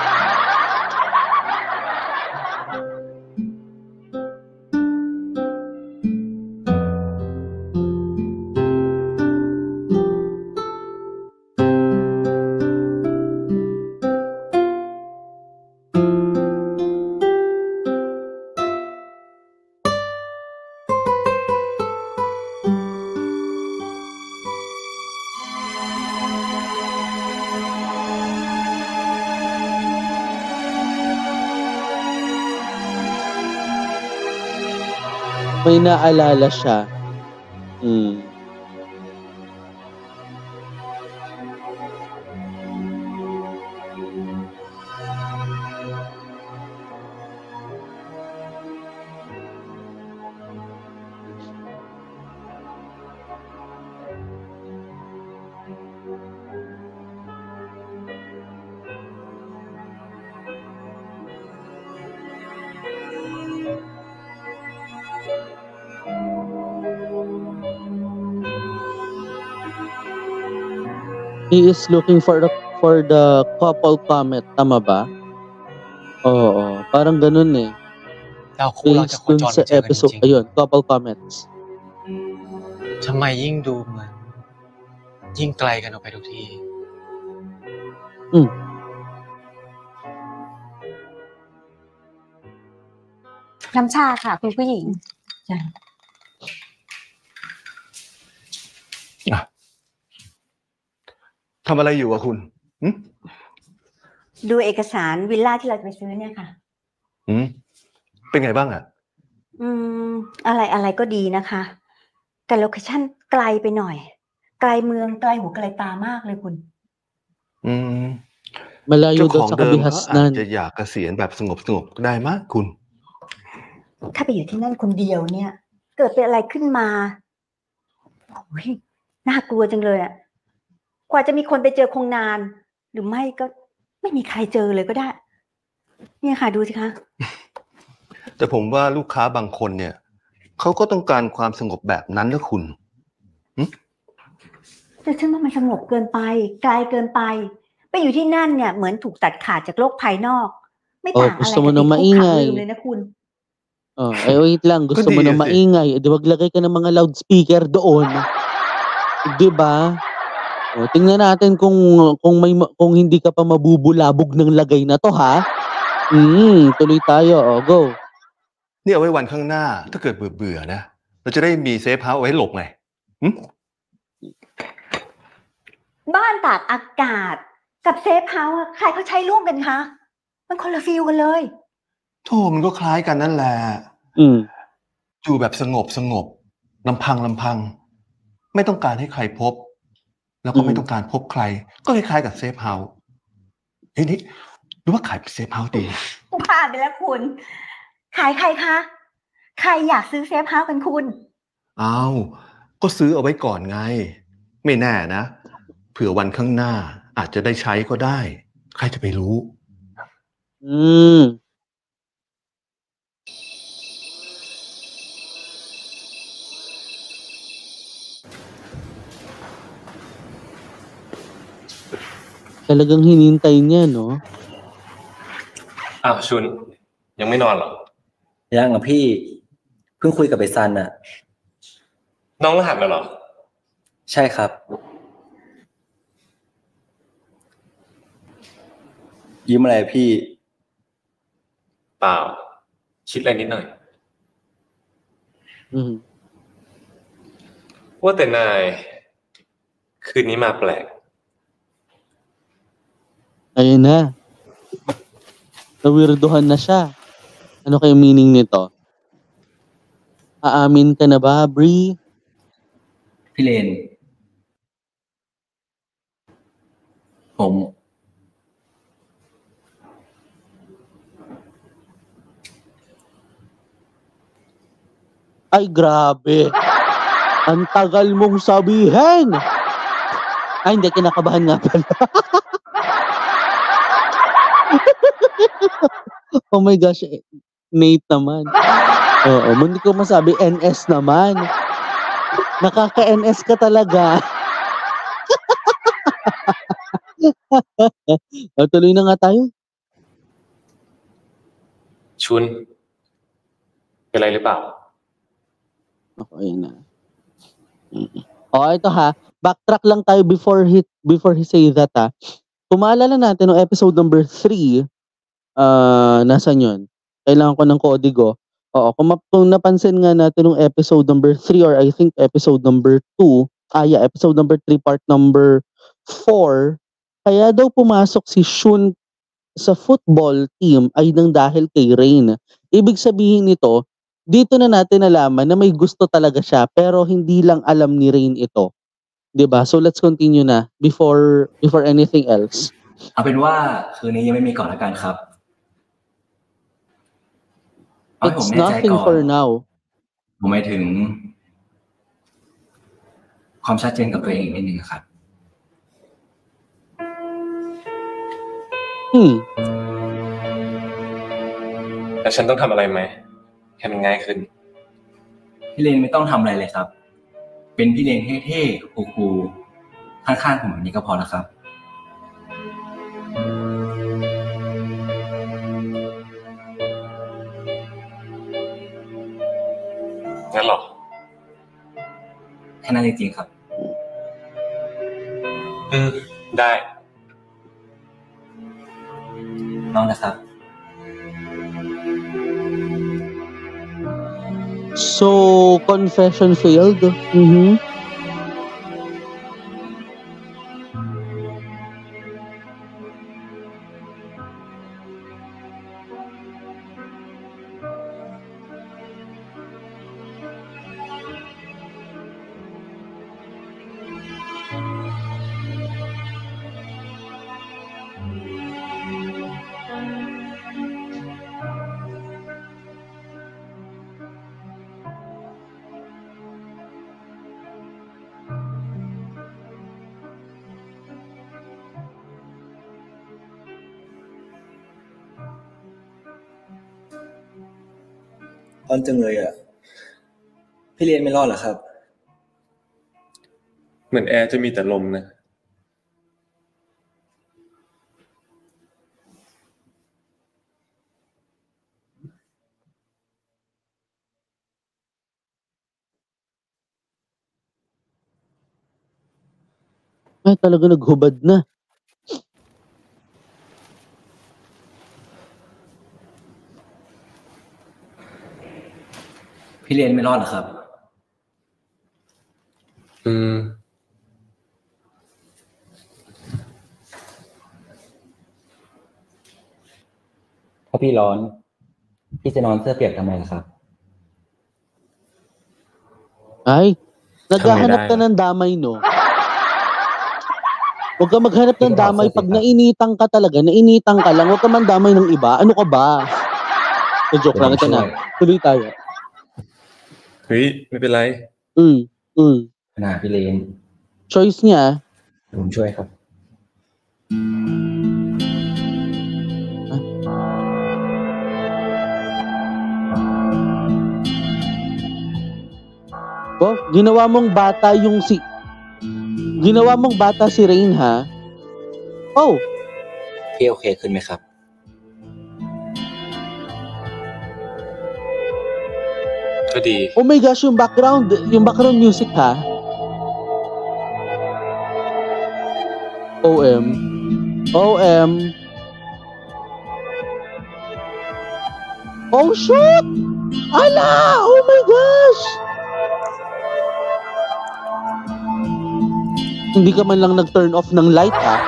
May naalala siya. He is looking for the couple comment, tama ba? Oo, parang ganun eh. เราคู่เราจะโคจร sa มาเจอกันจ episode, ริง ayun, couple comments. ๆทำไมยิ่งดูเหมือนยิ่งไกลกันออกไปทุกที น้ำชาค่ะคุณผู้หญิงจ้ะ ทำอะไรอยู่อะคุณ ดูเอกสารวิลล่าที่เราจะไปซื้อเนี่ยค่ะ เป็นไงบ้างอะ อะไรก็ดีนะคะ แต่โลเคชั่นไกลไปหน่อย ไกลเมืองไกลหูไกลตามากเลยคุณ Malayo เจ้า daw ของ sa เดิมเขาอาจ kabihasnan. จะอยากเกษียณแบบสงบได้มั้ยคุณ ถ้าไปอยู่ที่นั่นคนเดียวเนี่ย เกิดเป็นอะไรขึ้นมาโอ้ยน่ากลัวจังเลยอ่ะกว่าจะมีคนไปเจอคงนาน หรือไม่ก็ไม่มีใครเจอเลยก็ได้ เนี่ยค่ะดูสิคะ แต่ผมว่าลูกค้าบางคนเนี่ยเขาก็ต้องการความสงบแบบนั้นนะคุณ แต่ฉันว่ามันสงบเกินไปไกลเกินไปไปอยู่ที่นั่นเนี่ยเหมือนถูกตัดขาดจากโลกภายนอก ไม่ต่างอะไร gusto กับ mo ติด ng คุกขัง maingay. ลืมเลยนะคุณ Wait lang, gusto mo Kundi ng kasi. maingay, di maglagay ka ng mga loudspeaker doon. 'Di ba? Tingnan natin kung hindi ka pa mabubulabog ng lagay na 'to, ha? Tuloy tayo, go. นี่เอาไว้วันข้างหน้าถ้าเกิดเบื่อๆนะเราจะได้มีเซฟเฮาส์ไว้หลบไง บ้านตากอากาศ กับเซฟเฮาส์อะใครเขาใช้ร่วมกันคะมันคนละฟีลกันเลย โธ่มันก็คล้ายกันนั่นแหละอยู่แบบสงบลำพังไม่ต้องการให้ใครพบ แล้วก็ไม่ต้องการพบใคร ก็คล้ายๆกับเซฟเฮาส์เฮ้ยนี่หรือว่าขายเป็นเซฟเฮาส์ดี พลาดไปแล้วคุณ ขายใครคะ ใครอยากซื้อเซฟเฮาส์กันคุณ อ้าวก็ซื้อเอาไว้ก่อนไง ไม่แน่นะ เผื่อวันข้างหน้าอาจจะได้ใช้ก็ได้ ใครจะไปรู้ Talagang hinintay niya, no? อ้าวชุนยังไม่นอนเหรอ ยังอ่ะพี่เพิ่งคุยกับไอ้ซันอ่ะ น้องรหัสแล้วเหรอ ใช่ครับยิ้มอะไรพี่ เปล่าคิดอะไรนิดหน่อยว่าแต่นายคืนนี้มาแปลก Ayun na. Nawirduhan na siya. Ano kaya meaning nito? Aamin ka na ba, Bree? พี่เลนผม Ay, grabe. Ang tagal mong sabihin. Ay, hindi. Kinakabahan nga pala. Oh my gosh. Nate naman. Oo. Hindi ko masabi. NS naman. Nakaka-NS ka talaga. Tuloy na nga tayo. ชุนเป็นไรหรือเปล่า Ako, ayun na. Ito ha. Backtrack lang tayo before he say that ha. Kung maalala natin no episode number 3, nasan yun? Kailangan ko ng kodigo. Oo, kung napansin nga natin nung episode number 3 or I think episode number 2, episode number 3 part number 4, kaya daw pumasok si Shun sa football team ay nang dahil kay Rain. Ibig sabihin nito, dito na natin nalaman na may gusto talaga siya pero hindi lang alam ni Rain ito. 'Di ba? So let's continue na before anything else. เอาเป็นว่าคืนนี้ยังไม่มีก่อนละกันครับ It's nothing for now. ผมหมายถึงความชัดเจนกับตัวเองอีกนิดนึงครับ แต่ฉันต้องทำอะไรไหมให้มันง่ายขึ้น พี่เลนไม่ต้องทำอะไรเลยครับ เป็นพี่เลนเท่ๆคูลๆข้างๆผมแบบนี้ก็พอแล้วครับ งั้นหรอ แค่นั้นจริงๆครับ ได้ น้องนะครับ So confession failed.ตอนจังเลยอ่ะ พี่เรียนไม่รอดเหรอครับ เหมือนแอร์จะมีแต่ลมนะ Ay, talaga naghubad na. พี่เรียนไม่รอดเหรอครับ น ถ้าพี่ร้อน พี่จะนอนเสื้อเปียกทำไมล่ะครับ Ay, naghahanap ka ng damay, no? Huwag ka maghanap ng damay. Pag nainitan ka talaga, nainitan ka lang. Huwag ka mandamay ng iba. Ano ka ba? Joke lang. Ito na. Tuloy tayo. เฮ้ยไม่เป็นไร ขนาดพี่เลน Choice niya. ผมช่วยครับ Oh, ginawa mong bata si Rain, ha? Oh. พี่โอเคขึ้นไหมครับ ก็ดี Oh my gosh, yung background music, ha? OM. Oh shoot! Ala! Oh my gosh! Hindi ka man lang nag-turn off ng light, ha?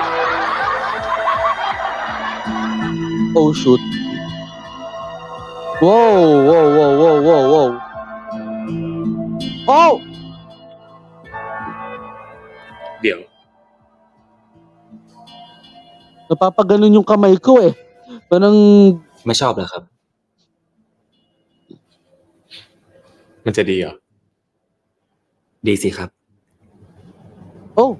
Oh shoot. Whoa! Oh! เดี๋ยว Napapaganon yung kamay ko, eh. Parang ไม่ชอบเหรอครับ มันจะดีเหรอ ดีสิครับ Oh.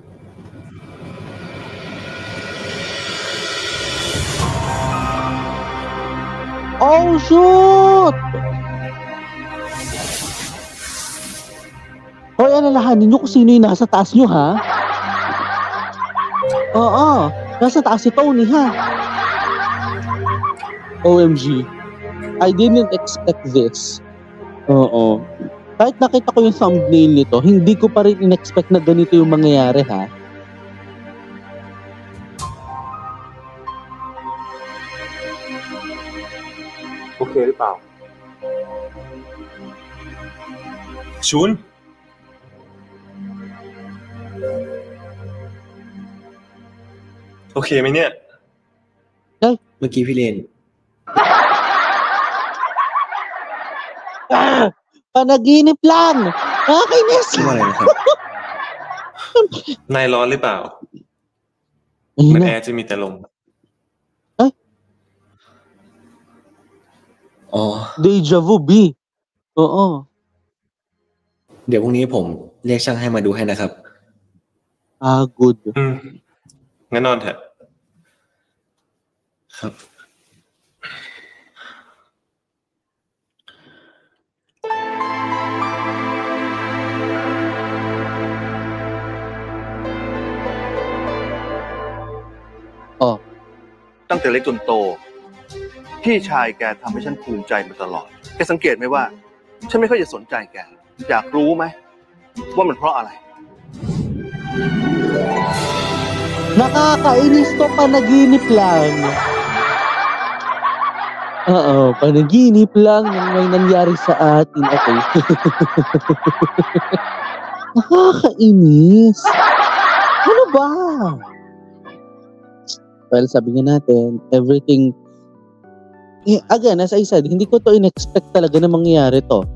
Oh shoot! Hoy, alalahanin nyo kung sino yung nasa taas nyo, ha? Oo, nasa taas si Tony, ha? OMG. I didn't expect this. Oo. Kahit nakita ko yung thumbnail nito, hindi ko pa rin in-expect na ganito yung mangyayari, ha? Okay หรือเปล่า ชุน โอเคไหมเนี่ย เมื่อกี้พี่เลน Panaginip lang! Nakakainis! ชื่อว่าอะไรนะครับ นายร้อนหรือเปล่า Ayun มัน na. แอร์จะมีแต่ลม อ๋อ Deja vu, B. Oo. เดี๋ยวพรุ่งนี้ผมเรียกช่างให้มาดูให้นะครับ Good. งั้นนอนเถอะ ครับ ตั้งแต่เล็กจนโต พี่ชายแกทำให้ฉันภูมิใจมาตลอด แกสังเกตไหมว่า ฉันไม่ค่อยจะสนใจแก อยากรู้ไหมว่ามันเพราะอะไร Nakakainis to, panaginip lang. Oo, panaginip lang nang may nangyari sa atin. Okay. Nakakainis. Ano ba? Well, sabi nga natin, everything... Again, as I said, hindi ko to in-expect talaga na mangyayari to.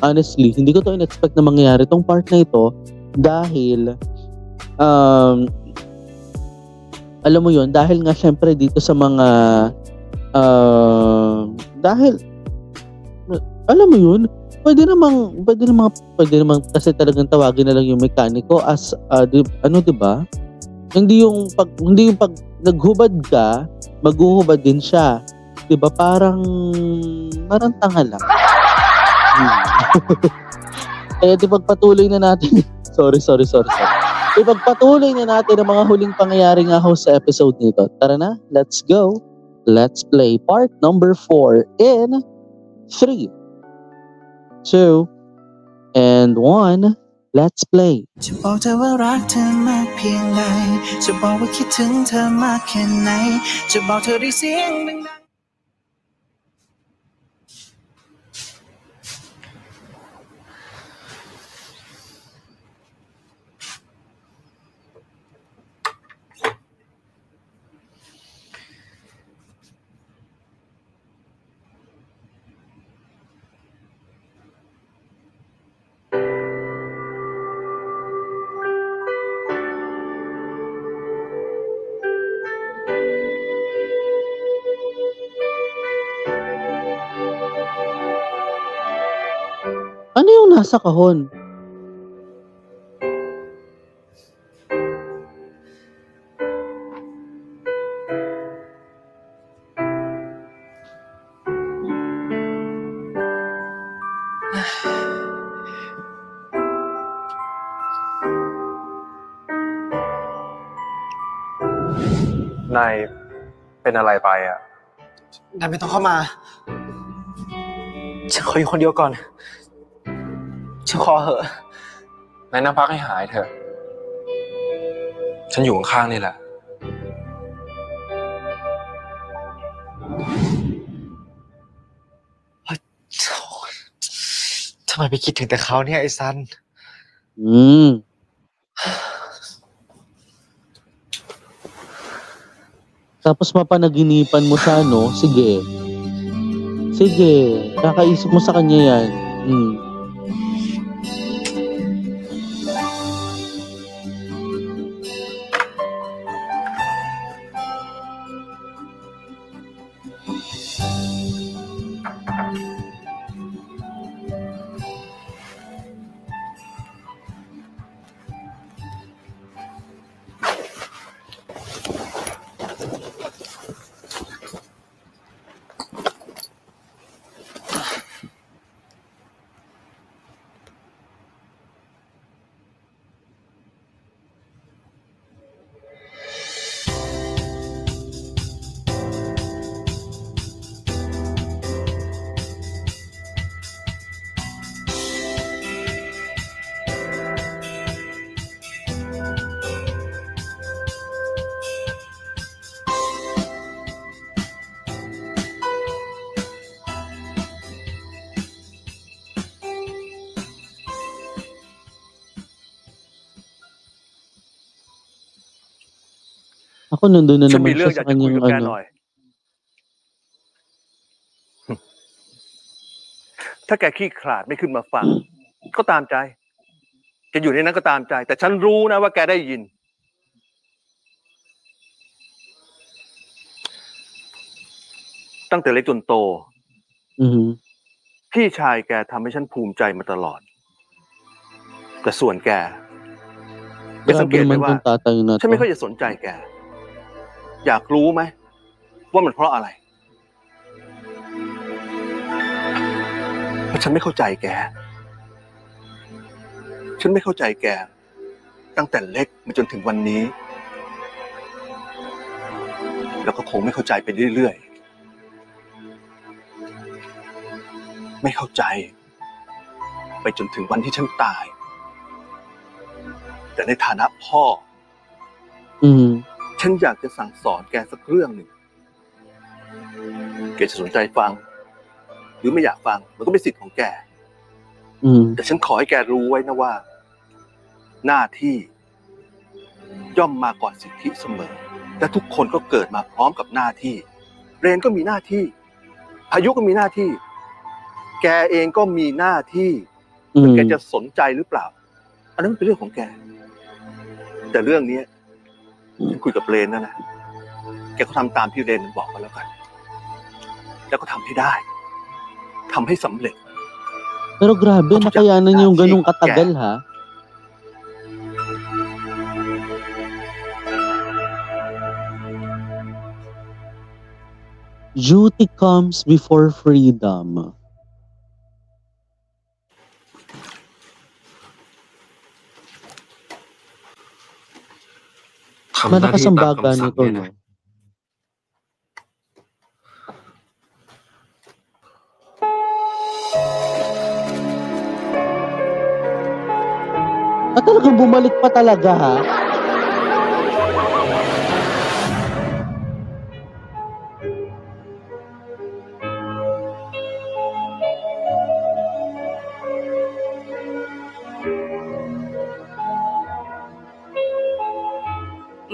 Honestly, hindi ko to in-expect na mangyayari tong part na ito dahil alam mo yun, dahil nga syempre dito sa mga dahil alam mo yun, pwede namang kasi talagang tawagin na lang yung mekaniko as diba? Hindi yung pag naghubad ka, maghuhubad din siya. 'Di ba? Parang tanga lang. Kaya ipagpatuloy na natin. Sorry. Ipagpatuloy na natin ang mga huling pangyayari nga ho sa episode nito. Tara na, let's go. Let's play part number 4 in 3, 2, and 1. Let's play. จะบอกเธอว่ารักเธอมากเพียงใดจะบอกว่าคิดถึงเธอมากแค่ไหนจะบอกเธอด้วยเสียงดังๆ น Ano yung nasa kahon?นายเป็นอะไรไปอ่ะ นายไม่ต้องเข้ามา ฉันขออยู่คนเดียวก่อน ฉันขอเหอะ นายนั่งพักให้หายเถอะ ฉันอยู่ข้างๆนี่แหละ ทำไมไปคิดถึงแต่เขาเนี่ยไอ้ซัน Tapos mapanaginipan mo siya, no? Sige. Sige. Kakaisip mo sa kanya yan. Ako nandun na ฉัน naman มีเรื่อ siya งอยา sa กจะคุย kanyang กับแก ano. หน่อย ถ้าแกขี้ขลาดไม่ขึ้นมาฟัง ก็ตามใจแกอยู่ในนั้นก็ตามใจ แต่ฉันรู้นะว่าแกได้ยิน ตั้งแต่เล็กจนโต พี่ชายแกทำให้ฉันภูมิใจมาตลอด แต่ส่วนแกสัง Grabe เกตไหม naman ว่า tong tatay na ฉันไม่ to. ค่อยจะสนใจแก อยากรู้ไหมว่ามันเพราะอะไร เพราะฉันไม่เข้าใจแก ฉันไม่เข้าใจแก ตั้งแต่เล็กมาจนถึงวันนี้ แล้วก็คงไม่เข้าใจไปเรื่อยๆ ไม่เข้าใจ ไปจนถึงวันที่ฉันตาย แต่ในฐานะพ่อ ฉันอยากจะสั่งสอนแกสักเรื่องหนึ่ง แกจะสนใจฟัง หรือไม่อยากฟังมันก็เป็นสิทธิ์ของแก แต่ฉันขอให้แกรู้ไว้นะว่า หน้าที่ย่อมมาก่อนสิทธิเสมอ และทุกคนก็เกิดมาพร้อมกับหน้าที่ เรนก็มีหน้าที่พายุก็มีหน้าที่ แกเองก็มีหน้าที่แกจะสนใจหรือเปล่า อันนั้นเป็นเรื่องของแก แต่เรื่องนี้ฉันคุยกับเรนนะแกก็ทำตามที่เรนมันบอกมาแล้วกัน แล้วก็ทำให้ได้ ทำให้สำเร็จ Pero grabe, nakayanan niya yung ganung katagal, ha? Duty comes before freedom. Malakas ang baga nito, no? Talagang bumalik pa talaga, ha?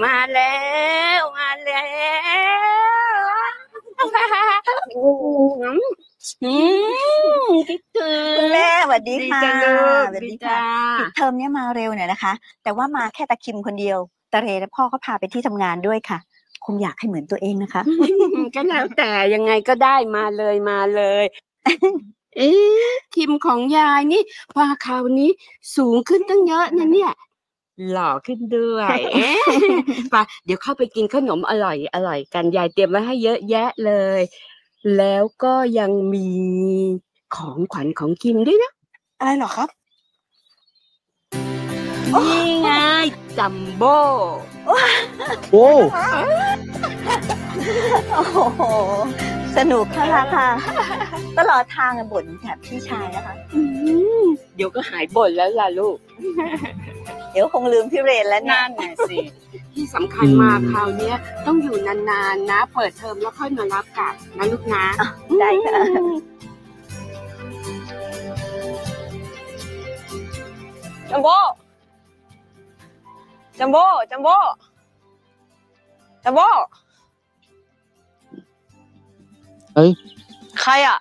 Ma leo, ma leo. คิดถึง คุณแม่สวัสดีค่ะ ดีจังลูก สวัสดี ดี ค่ะ จ้า ปิดเทอมเนี้ยมาเร็วหน่อยนะคะ แต่ว่ามาแค่ตะคิมคนเดียวตะเรและพ่อก็พาไปที่ทำงานด้วยค่ะ คงอยากให้เหมือนตัวเองนะคะ ก็แล้วแต่ยังไงก็ได้มาเลยมาเลย คิมของยายนี่ว่าคราวนี้สูงขึ้นตั้งเยอะนะเนี่ย หล่อขึ้นด้วยไปเดี๋ยวเข้าไปกินขนมอร่อยกันยายเตรียมไว้ให้เยอะแยะเลย แล้วก็ยังมีของขวัญของคิมด้วยนะอะไรหรอครับนี่ไงจัมโบ้ โอ้ โอ้โหสนุกค่ะค่ะตลอดทางบ่นแถบพี่ชายนะคะ เดี๋ยวก็หายบ่นแล้วล่ะลูก เดี๋ยวคงลืมพี่เรนแล้วนั่นน่ะสิที่สำคัญมาคราวนี้ต้องอยู่นานๆนะเปิดเทอมแล้วค่อยมารับกลับนะลูกนะได้ค่ะจัมโบ้จัมโบ้จัมโบ้จัมโบ้เฮ้ยใครอ่ะ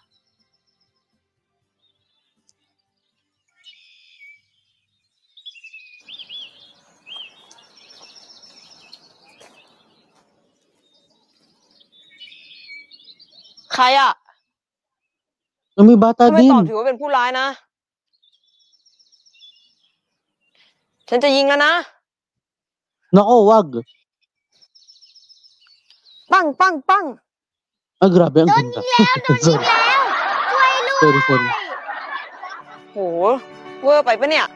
ใครอ่ะยังมีบาตาดินทำไมตอบถือว่าเป็นผู้ร้ายนะฉันจะยิงแล้วนะ Nako, wag. Pang! Grabe, ang ganda. Sorry. Sorry. โหเวอร์ไปปะเนี่ย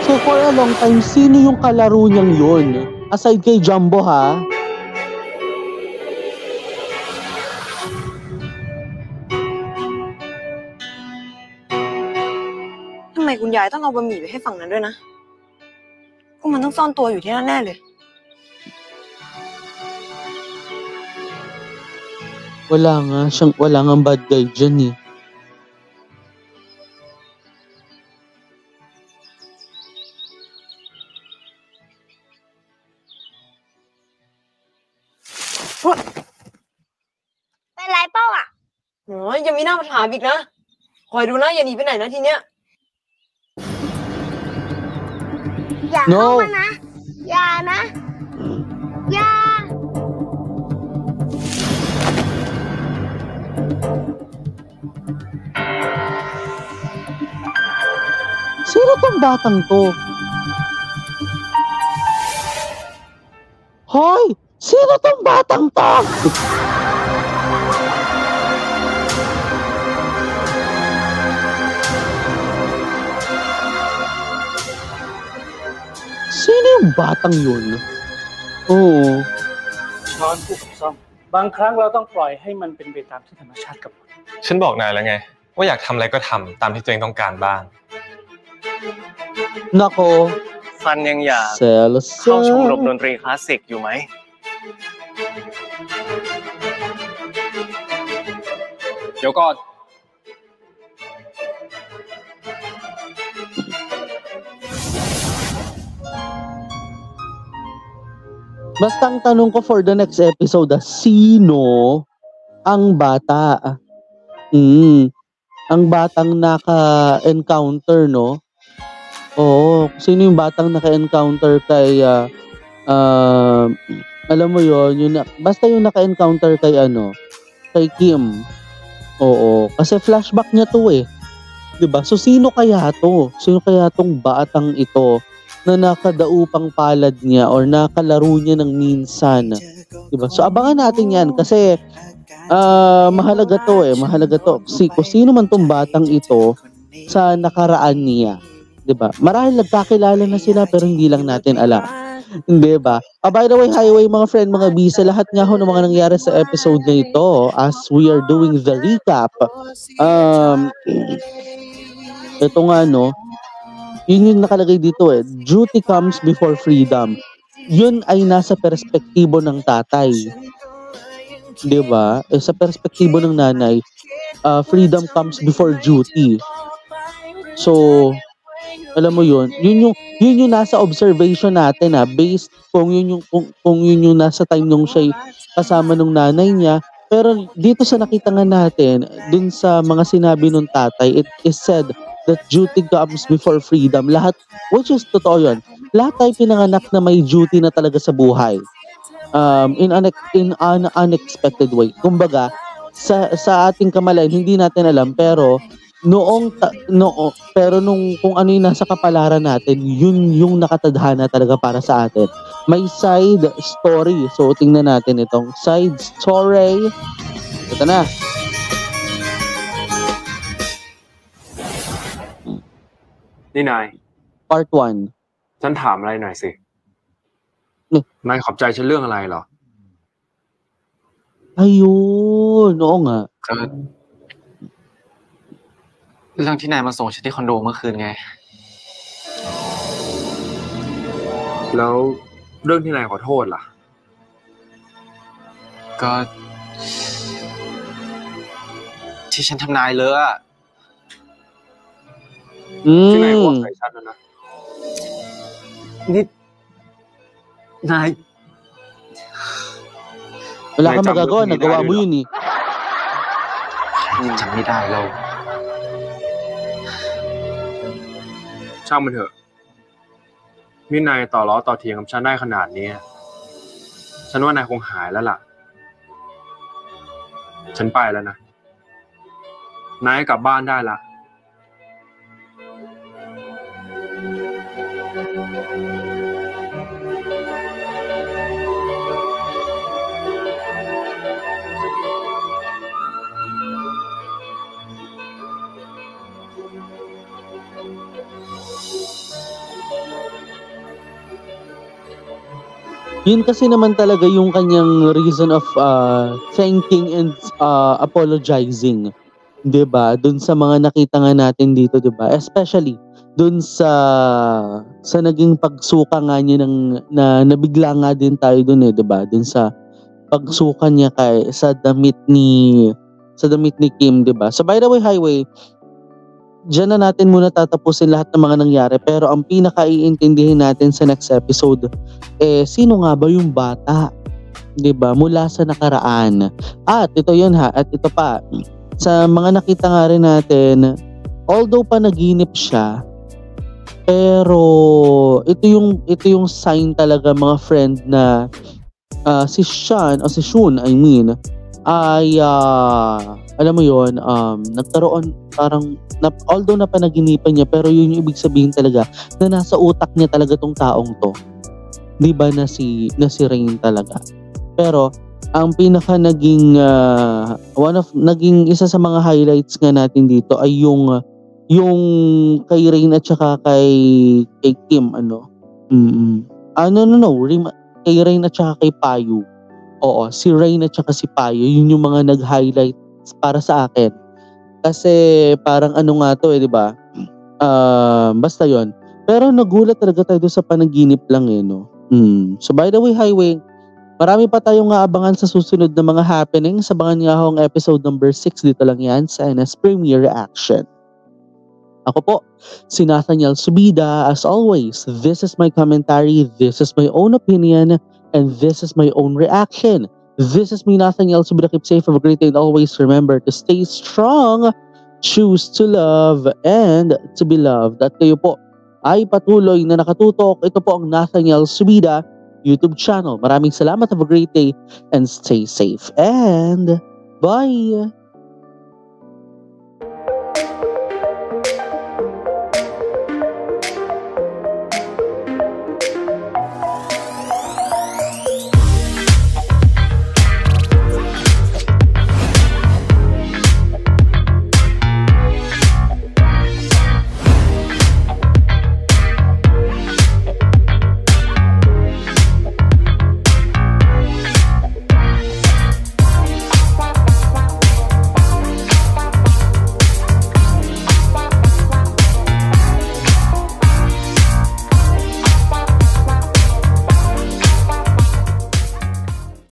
So for a long time, sino yung kalaro niyang yun? Aside kay Jumbo, ha?ทำไมคุณยายต้องเอาบะหมี่ไปให้ฝั่งนั้นด้วยนะก็มันต้องซ่อนตัวอยู่ที่นั่นแน่เลยwala nga bad guy dyan eh.เป็นไรเป้าอ่ะโอ้ยยังมีหน้ามาถามอีกนะคอยดูนะอย่าหนีไปไหนนะทีเนี้ยอย่าเข้ามานะอย่านะอย่าSino tong batang to? Hoy! Sino tong batang to? Sino yung batang yun? Oo. ช้อนผู้ซ่อมบางครั้งเราต้องปล่อยให้มันเป็นไปตามที่ธรรมชาติกำหนดฉันบอกนายแล้วไงว่าอยากทำอะไรก็ทำตามที่ตัวเองต้องการบ้าง Nako ซันยังอยากเข้าชมรมดนตรีคลาสสิกอยู่ไหมเดี๋ยวก่อนBasta ang tanong ko for the next episode, sino ang bata? Ang batang naka-encounter, no? Oo, sino yung batang naka-encounter kay alam mo yun, basta yung naka-encounter kay kay Kim. Oo, kasi flashback niya to eh. 'Di ba? So sino kaya to? Sino kaya tong batang ito na nakadaupang palad niya or nakalaro niya ng minsan? 'Di ba? So abangan natin 'yan kasi mahalaga to. Kung sino man tong batang ito sa nakaraan niya. 'Di ba? Marahil nagkakilala na sila pero hindi lang natin alam. Hindi ba? By the way, highway mga friend, mga B, sa lahat nga ho ng mga nangyari sa episode na ito as we are doing the recap. Ito nga yun yung nakalagay dito eh. Duty comes before freedom. Yun ay nasa perspektibo ng tatay. 'Di ba? Sa perspektibo ng nanay, freedom comes before duty. So, alam mo yun yung nasa observation natin based kung yun yung nasa time nung siya kasama nung nanay niya. Pero dito sa nakita nga natin, dun sa mga sinabi nung tatay, it is said that duty comes before freedom. Lahat, which is totoo yun. Lahat tayo pinanganak na may duty na talaga sa buhay. in an unexpected way. Kumbaga, sa ating kamalayan, hindi natin alam, pero kung ano yung nasa kapalaran natin, yun yung nakatadhana talaga para sa atin. May side story. So, tingnan natin itong side story. Ito na.นี่นาย Part 1. ฉันถามอะไรหน่อยสิ นายขอบใจฉันเรื่องอะไรเหรอ Ayun. Oo nga. ก็เรื่องที่นายมาส่งฉันที่คอนโดเมื่อคืนไง แล้วเรื่องที่นายขอโทษล่ะ ก็ที่ฉันทำนายเลอะอะ ที่นายบอกใส่ฉันนะ นี่นาย Wala kang magagawa, nagawa mo yun eh. จำไม่ได้แล้ว ช่างมันเถอะนี่นายต่อล้อต่อเถียงกับฉันได้ขนาดนี้ฉันว่านายคงหายแล้วล่ะ ฉันไปแล้วนะ นายกลับบ้านได้ละ Yun kasi naman talaga yung kanyang reason of thanking and apologizing, 'di ba? Doon sa mga nakita nga natin dito, 'di ba? Especially doon sa naging pagsuka nga niya na nabigla nga din tayo doon 'di ba? Doon sa pagsuka niya sa damit ni Kim, 'di ba? So by the way, Highway, diyan na natin muna tatapusin lahat ng mga nangyari, pero ang pinaka-iintindihin natin sa next episode sino nga ba yung bata, 'di ba, mula sa nakaraan. At ito 'yun ha, at ito pa sa mga nakita nga rin natin, although panaginip siya, pero ito yung sign talaga, mga friend, na si Shun ay alam mo yon, nagkaroon parang although napanaginipan niya, pero yun yung ibig sabihin talaga na nasa utak niya talaga tong taong to, 'di ba, na si Rain talaga. Pero ang pinaka naging isa sa mga highlights nga natin dito ay yung kay Rain at saka kay Kim, kay Rain at saka kay Payu. Oo, si Rain at saka si Payo, yun yung mga nag-highlight para sa akin. Kasi parang nga to 'di ba? Basta yon. Pero nagulat talaga tayo sa panaginip lang no. So by the way, Highway, marami pa tayong aabangan sa susunod na mga happenings. Abangan nga ang episode number 6 dito lang yan sa NS Premier Reaction. Ako po, si Nathaniel Subida. As always, this is my commentary, this is my own opinion, and this is my own reaction. This is me, Nathaniel Subida. Keep safe, have a great day, and always remember to stay strong, choose to love, and to be loved. At kayo po ay patuloy na nakatutok. Ito po ang Nathaniel Subida YouTube channel. Maraming salamat, have a great day, and stay safe, and bye!